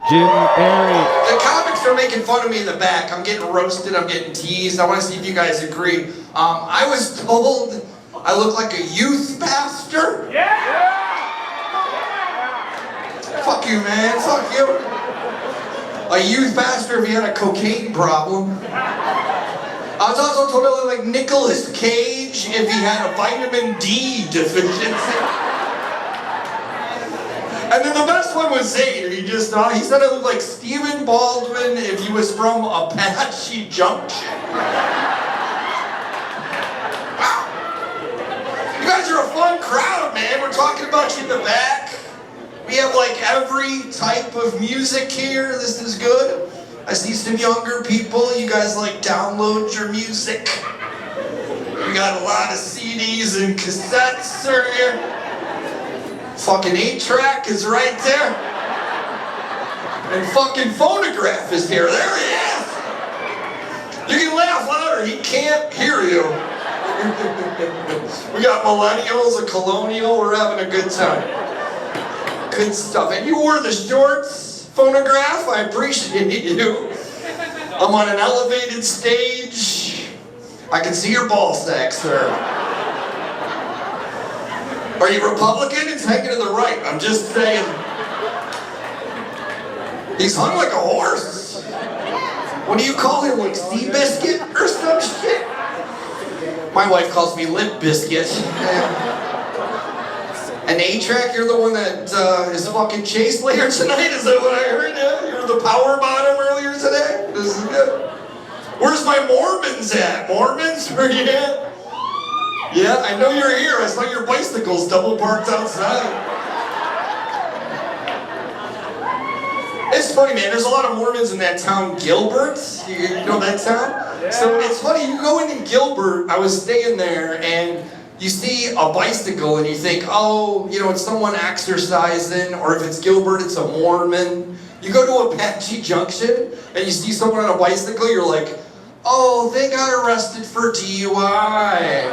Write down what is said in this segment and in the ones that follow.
Jim Perry. The comics are making fun of me in the back. I'm getting roasted, I'm getting teased. I want to see if you guys agree. I was told I look like a youth pastor. Yeah! Fuck you, man. Fuck you. A youth pastor if he had a cocaine problem. I was also told I look like Nicolas Cage if he had a vitamin D deficiency. And then the best one was Zayn. He said I looked like Stephen Baldwin if he was from Apache Junction. Wow. You guys are a fun crowd, man. We're talking about you in the back. We have like every type of music here. This is good. I see some younger people. You guys like download your music. We got a lot of CDs and cassettes are here. Fucking 8-track is right there. And fucking phonograph is here. There he is. You can laugh louder. He can't hear you. We got millennials, a colonial. We're having a good time. Good stuff. And you wore the shorts, phonograph. I appreciate you. I'm on an elevated stage. I can see your ball sack, sir. Are you Republican? It's hanging to the right. I'm just saying. He's hung like a horse. What do you call him? Like Seabiscuit or some shit? My wife calls me Lip Biscuit. An 8-track, you're the one that is fucking chase later tonight? Is that what I heard? Yeah? You were the power bottom earlier today? This is good. Where's my Mormons at? Mormons? Where you at? Yeah, I know you're here. I saw your bicycles double parked outside. It's funny, man. There's a lot of Mormons in that town, Gilbert. You know that town? Yeah. So it's funny, you go into Gilbert, I was staying there, and you see a bicycle and you think, oh, you know, it's someone exercising, or if it's Gilbert, it's a Mormon. You go to Apache Junction and you see someone on a bicycle, you're like, oh, they got arrested for DUI.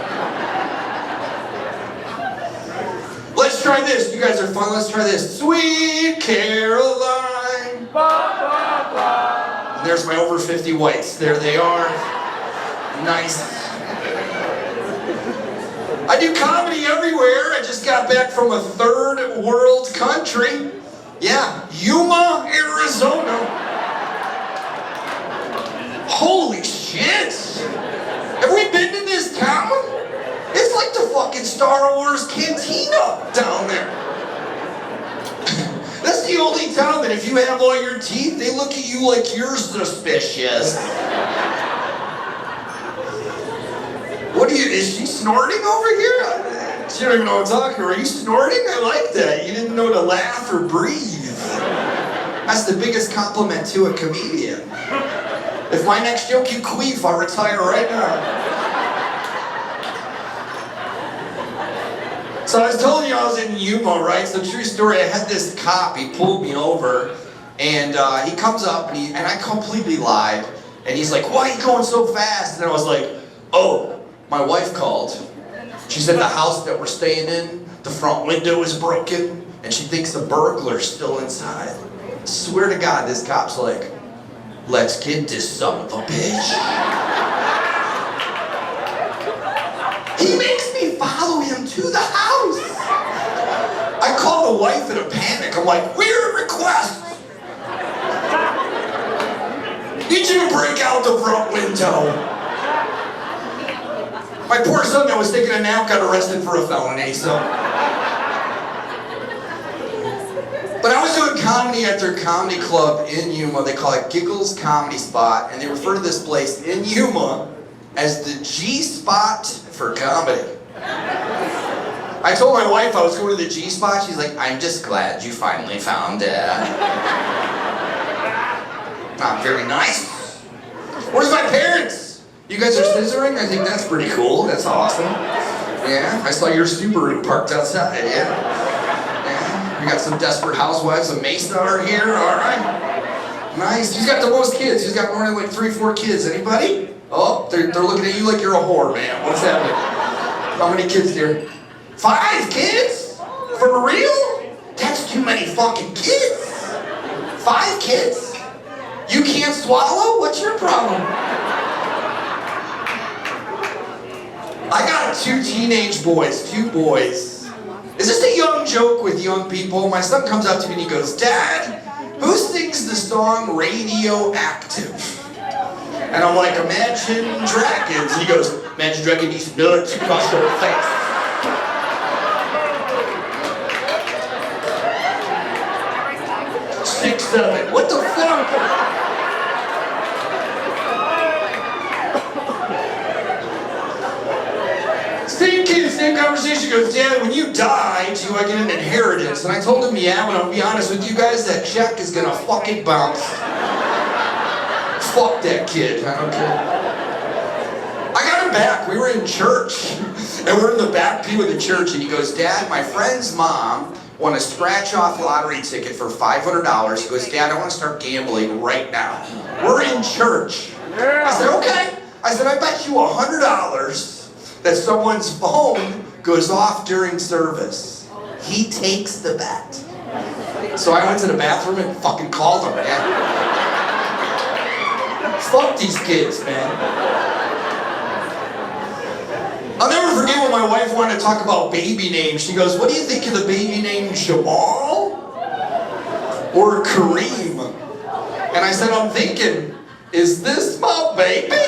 Let's try this. You guys are fun. Let's try this. Sweet Caroline. And there's my over 50 whites. There they are. Nice. I do comedy everywhere. I just got back from a third world country. Yeah, Yuma, Arizona. Holy shit! Have we been to this town? It's like the fucking Star Wars cantina down there. That's the only town that if you have all your teeth, they look at you like you're suspicious. What are you, is she snorting over here? She don't even know what I'm talking about. Are you snorting? I like that. You didn't know to laugh or breathe. That's the biggest compliment to a comedian. If my next joke you queef, I'll retire right now. So I was telling you I was in Yuma, right? So true story, I had this cop, he pulled me over, and he comes up, and I completely lied. And he's like, why are you going so fast? And I was like, oh, my wife called. She said the house that we're staying in, the front window is broken, and she thinks the burglar's still inside. Swear to God, this cop's like, let's get this son of a bitch. He makes me follow him to the house. I call the wife in a panic. I'm like, weird request. Need you to break out the front window. My poor son that was taking a nap got arrested for a felony, so. But I was doing comedy at their comedy club in Yuma. They call it Giggles Comedy Spot, and they refer to this place in Yuma as the G-Spot for comedy. I told my wife I was going to the G-Spot. She's like, I'm just glad you finally found it. Not very nice. Where's my parents? You guys are scissoring? I think that's pretty cool. That's awesome. Yeah, I saw your Subaru parked outside, yeah. We got some desperate housewives of Mesa are here, all right. Nice. Who's got the most kids? Who's got more than like 3 or 4 kids? Anybody? Oh, they're looking at you like you're a whore, man. What's happening? How many kids here? 5 kids? For real? That's too many fucking kids. 5 kids? You can't swallow? What's your problem? I got 2 teenage boys, 2 boys. Is this a young joke with young people? My son comes up to me and he goes, Dad, who sings the song Radioactive? And I'm like, Imagine Dragons. He goes, Imagine Dragons, these nuts across your face. Six, 7. What the fuck? Same kid, same conversation. Goes, Dad, when you die, do I get an inheritance? And I told him, yeah, but I'll be honest with you guys, that check is gonna fucking bounce. Fuck that kid, I don't care. I got him back, we were in church. And we're in the back pew of the church, and he goes, Dad, my friend's mom won a scratch-off lottery ticket for $500. He goes, Dad, I want to start gambling right now. We're in church. I said, okay. I said, I bet you $100 that someone's phone goes off during service. He takes the bet. So I went to the bathroom and fucking called him, man. Fuck these kids, man. I'll never forget when my wife wanted to talk about baby names. She goes, what do you think of the baby name Jamal or Kareem? And I said, I'm thinking, is this my baby?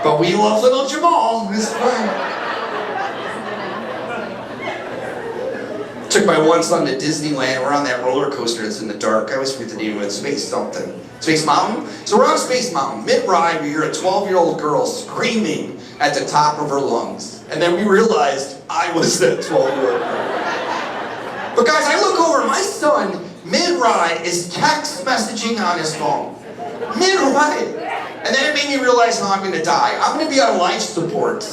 But we love little Jamal. It's fine. Took my one son to Disneyland. We're on that roller coaster that's in the dark. I always forget the name of it. Space something. Space Mountain? So we're on Space Mountain. Mid-ride, we hear a 12-year-old girl screaming at the top of her lungs. And then we realized I was that 12-year-old girl. But guys, I look over, my son, mid-ride, is text messaging on his phone. Mid-ride. And then it made me realize how I'm going to die. I'm going to be on life support.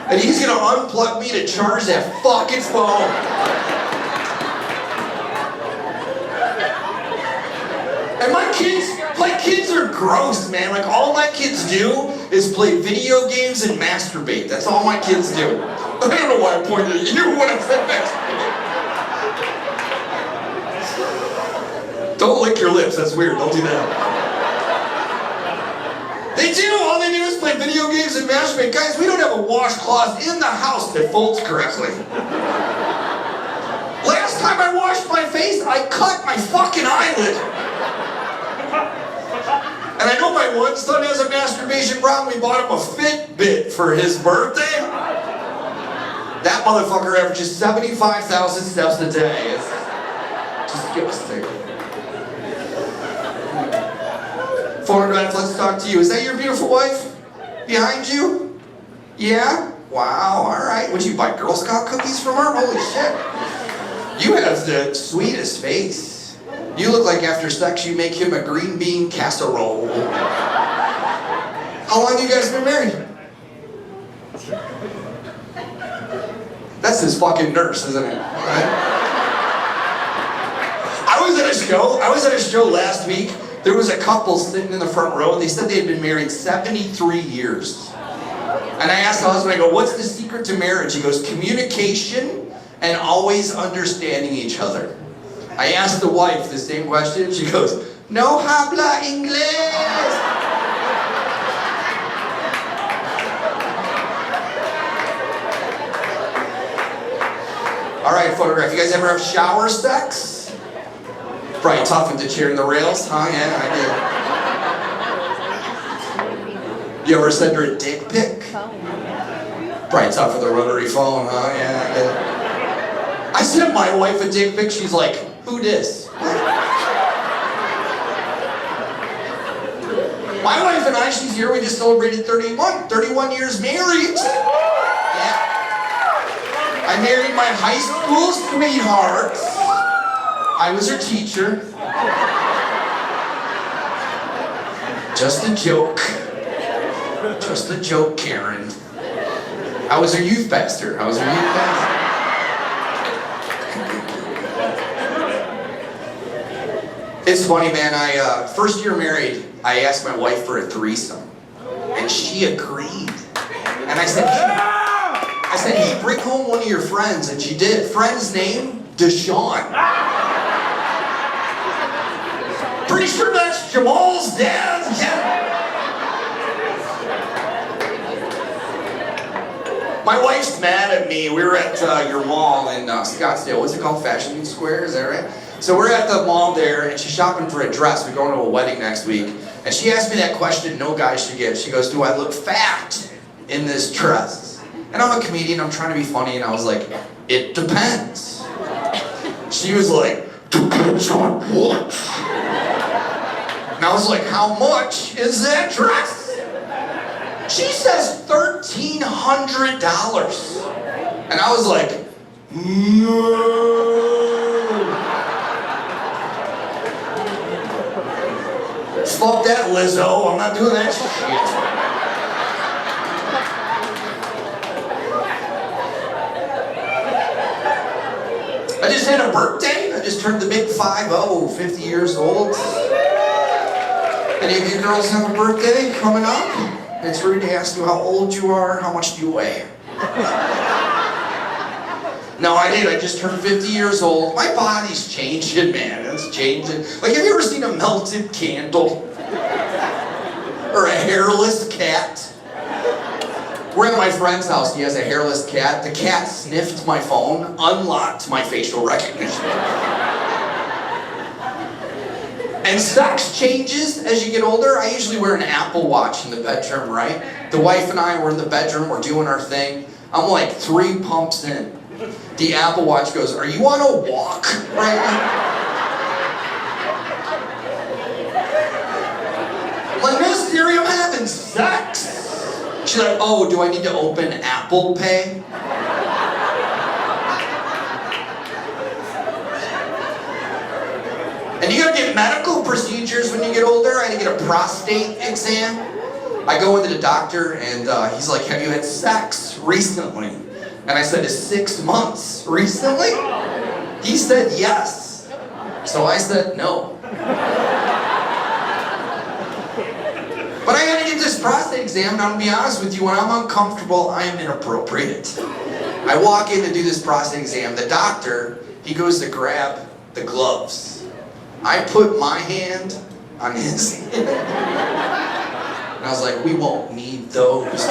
And he's going to unplug me to charge that fucking phone. And my kids are gross, man. Like, all my kids do is play video games and masturbate. That's all my kids do. I don't know why I pointed at you when I said masturbate. Don't lick your lips, that's weird. Don't do that. They do! All they do is play video games and masturbate. Guys, we don't have a washcloth in the house that folds correctly. Last time I washed my face, I cut my fucking eyelid. And I know my one son has a masturbation problem. We bought him a Fitbit for his birthday. That motherfucker averages 75,000 steps a day. It's disgusting. Photograph, let's talk to you. Is that your beautiful wife? Behind you? Yeah? Wow, alright. Would you buy Girl Scout cookies from her? Holy shit. You have the sweetest face. You look like after sex you make him a green bean casserole. How long have you guys been married? That's his fucking nurse, isn't it? Right? I was at a show last week. There was a couple sitting in the front row, and they said they had been married 73 years. And I asked the husband, I go, what's the secret to marriage? He goes, communication and always understanding each other. I asked the wife the same question. She goes, no habla inglés. All right, photograph. You guys ever have shower sex? Probably tough with the chair and the rails, huh? Yeah, I do. You ever send her a dick pic? Probably tough with a rotary phone, huh? Yeah, I get it. I sent my wife a dick pic. She's like, who dis? My wife and I, she's here. We just celebrated 31 years married. Yeah. I married my high school sweetheart. I was her teacher. Just a joke. Just a joke, Karen. I was her youth pastor. It's funny, man. First year married, I asked my wife for a threesome. And she agreed. And I said, hey, bring home one of your friends. And she did. Friend's name, Deshaun. Pretty sure that's Jamal's dad. Yeah. My wife's mad at me. We were at your mall in Scottsdale. What's it called? Fashion Square, is that right? So we're at the mall there, and she's shopping for a dress. We're going to a wedding next week. And she asked me that question no guy should get. She goes, do I look fat in this dress? And I'm a comedian, I'm trying to be funny, and I was like, it depends. She was like, depends on what? And I was like, how much is that dress? She says $1,300. And I was like, no. Fuck that, Lizzo. I'm not doing that shit. I just had a birthday. I just turned the big 50, 50 years old. Any of you girls have a birthday coming up? It's rude to ask you how old you are, how much do you weigh? No, I did. I just turned 50 years old. My body's changing, man. It's changing. Like, have you ever seen a melted candle? Or a hairless cat? We're at my friend's house. He has a hairless cat. The cat sniffed my phone, unlocked my facial recognition. And sex changes as you get older. I usually wear an Apple Watch in the bedroom, right? The wife and I were in the bedroom, we're doing our thing. I'm like 3 pumps in. The Apple Watch goes, are you on a walk right now? I'm like, Miss Theory, I'm having sex. She's like, oh, do I need to open Apple Pay? And you gotta get medical procedures when you get older. I had to get a prostate exam. I go into the doctor and he's like, have you had sex recently? And I said, is 6 months recently? He said yes. So I said no. But I had to get this prostate exam, and I'm gonna be honest with you, when I'm uncomfortable, I am inappropriate. I walk in to do this prostate exam. The doctor, he goes to grab the gloves. I put my hand on his hand. And I was like, we won't need those.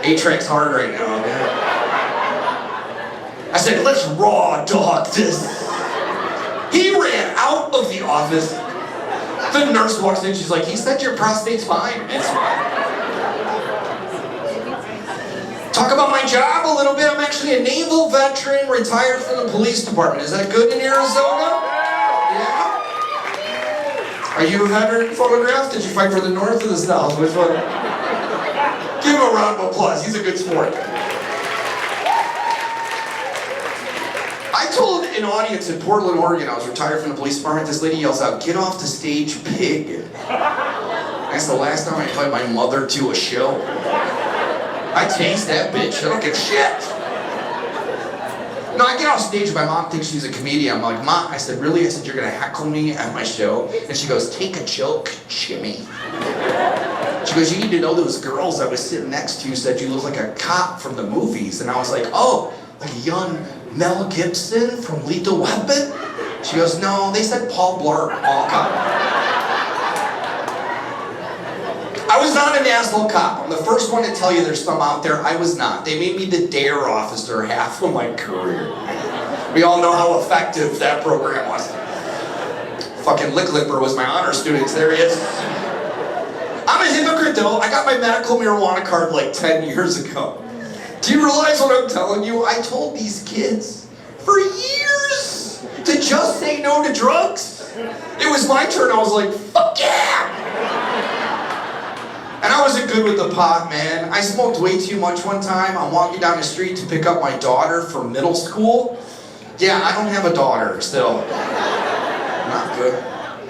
A-Track's hard right now, man. I said, let's raw dog this. He ran out of the office. The nurse walks in, she's like, he said your prostate's fine. It's fine. Talk about my job a little bit. I'm actually a naval veteran, retired from the police department. Is that good in Arizona? Yeah? Are you a veteran photograph? Did you fight for the North or the South? Which one? Give him a round of applause. He's a good sport. I told an audience in Portland, Oregon, I was retired from the police department, this lady yells out, get off the stage, pig. That's the last time I invited my mother to a show. I chased that bitch, I don't give a shit. No, I get off stage, my mom thinks she's a comedian. I'm like, Mom, I said, really? I said, you're gonna heckle me at my show? And she goes, take a joke, Jimmy. She goes, you need to know those girls I was sitting next to said you look like a cop from the movies. And I was like, oh, like a young Mel Gibson from Lethal Weapon? She goes, no, they said Paul Blart, all cop. I was not an asshole cop. I'm the first one to tell you there's some out there. I was not. They made me the DARE officer half of my career. We all know how effective that program was. Fucking Lick Lipper was my honor student. There he is. I'm a hypocrite though. I got my medical marijuana card like 10 years ago. Do you realize what I'm telling you? I told these kids for years to just say no to drugs. It was my turn. I was like, fuck yeah! And I wasn't good with the pot, man. I smoked way too much one time. I'm walking down the street to pick up my daughter from middle school. Yeah, I don't have a daughter still. Not good.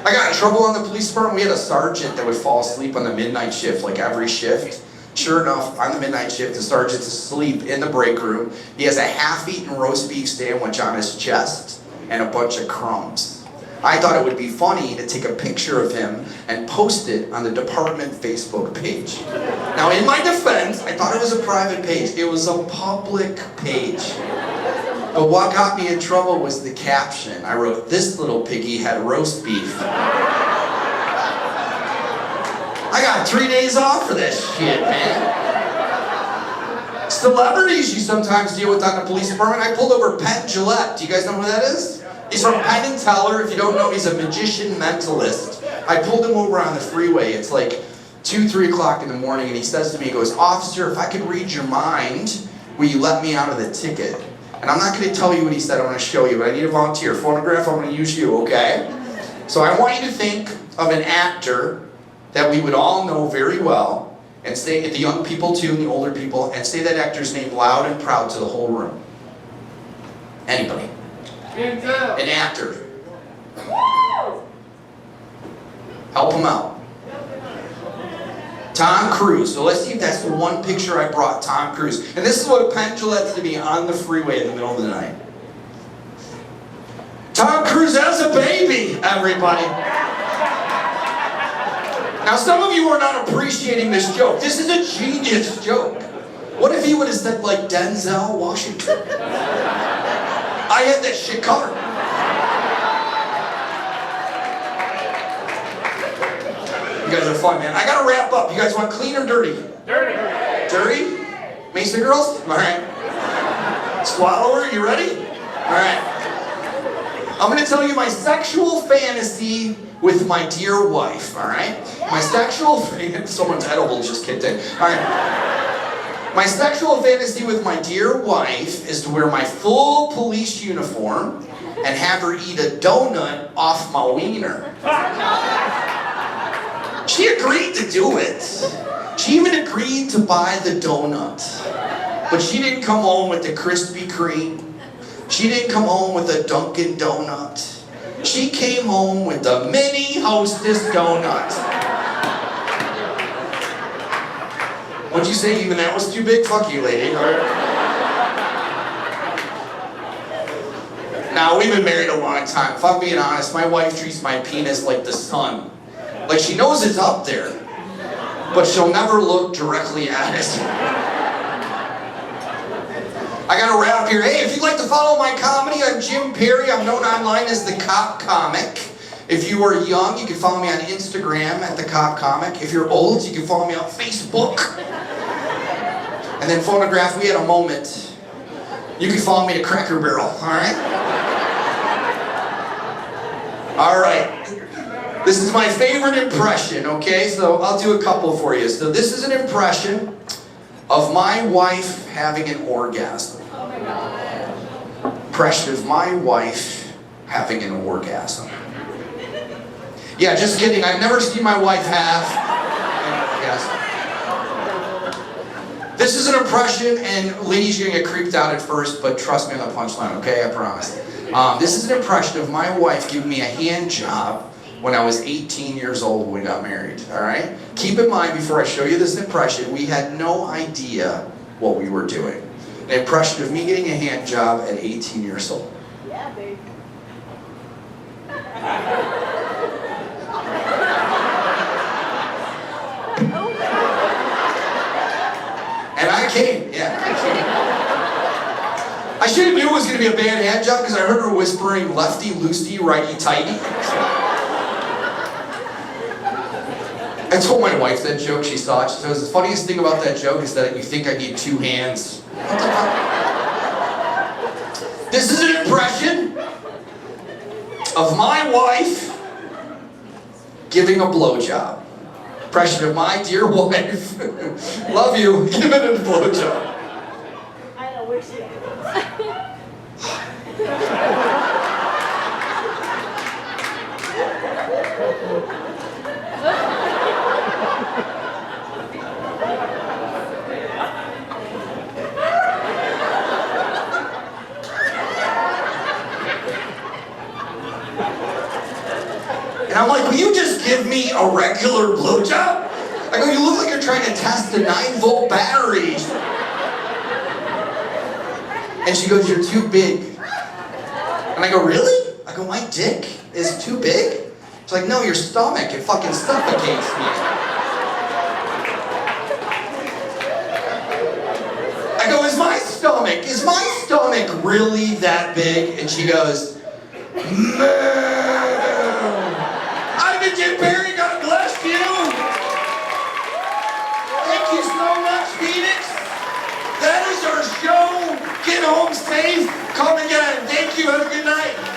I got in trouble on the police department. We had a sergeant that would fall asleep on the midnight shift, like every shift. Sure enough, on the midnight shift, the sergeant's asleep in the break room. He has a half-eaten roast beef sandwich on his chest and a bunch of crumbs. I thought it would be funny to take a picture of him and post it on the department Facebook page. Now, in my defense, I thought it was a private page. It was a public page. But what got me in trouble was the caption. I wrote, "This little piggy had roast beef." I got 3 days off for this shit, man. Celebrities you sometimes deal with on the police department. I pulled over Penn Jillette. Do you guys know who that is? He's from Penn and Teller. If you don't know, he's a magician mentalist. I pulled him over on the freeway. It's like 2, 3 o'clock in the morning, and he says to me, he goes, "Officer, if I could read your mind, will you let me out of the ticket?" And I'm not going to tell you what he said. I'm going to show you, but I need a volunteer. Phonograph, I'm going to use you, okay? So I want you to think of an actor that we would all know very well, and say, the young people too, and the older people, and say that actor's name loud and proud to the whole room. Anybody. An actor. Help him out. Tom Cruise. So let's see if that's the one picture I brought, Tom Cruise. And this is what Penn Jillette's to be on the freeway in the middle of the night. Tom Cruise has a baby, everybody. Now some of you are not appreciating this joke. This is a genius joke. What if he would have said like Denzel Washington? I had that shit covered. You guys are fun, man. I gotta wrap up. You guys want clean or dirty? Dirty. Dirty? Mason girls? Alright. Swallower, you ready? Alright. I'm gonna tell you my sexual fantasy with my dear wife, alright? My sexual someone's edible just kicked in. Alright. My sexual fantasy with my dear wife is to wear my full police uniform and have her eat a donut off my wiener. She agreed to do it. She even agreed to buy the donut. But she didn't come home with the Krispy Kreme. She didn't come home with a Dunkin' Donut. She came home with the mini Hostess donut. What'd you say? Even that was too big? Fuck you, lady. Now, we've been married a long time. If I'm being honest, my wife treats my penis like the sun. Like, she knows it's up there, but she'll never look directly at it. I gotta wrap here. Hey, if you'd like to follow my comedy, I'm Jim Perry. I'm known online as the Cop Comic. If you are young, you can follow me on Instagram at the Cop Comic. If you're old, you can follow me on Facebook. And then Phonograph, we had a moment. You can follow me at Cracker Barrel, alright? Alright. This is my favorite impression, okay? So I'll do a couple for you. So this is an impression of my wife having an orgasm. Oh my God. Impression of my wife having an orgasm. Yeah, just kidding. I've never seen my wife have an orgasm. This is an impression, and ladies, you're gonna get creeped out at first, but trust me on the punchline, okay? I promise. This is an impression of my wife giving me a hand job when I was 18 years old when we got married, all right? Keep in mind, before I show you this impression, we had no idea what we were doing. An impression of me getting a hand job at 18 years old. Yeah, babe. And I came, yeah, I came. I should have knew it was going to be a bad hand job because I heard her whispering lefty, loosey, righty, tighty. I told my wife that joke, she saw it. She says, the funniest thing about that joke is that you think I need 2 hands. What the fuck? This is an impression of my wife giving a blowjob. Impression of my dear wife. Love you, giving a blowjob. I know, where's she? And I'm like, will you just give me a regular blowjob? I go, you look like you're trying to test a 9-volt battery. And she goes, you're too big. And I go, really? I go, my dick is too big? She's like, no, your stomach, it fucking suffocates me. I go, is my stomach stomach really that big? And she goes, "Moo." I've been Jim Perry, God bless you. Thank you so much, Phoenix. That is our show. Get home safe. Come again. Thank you. Have a good night.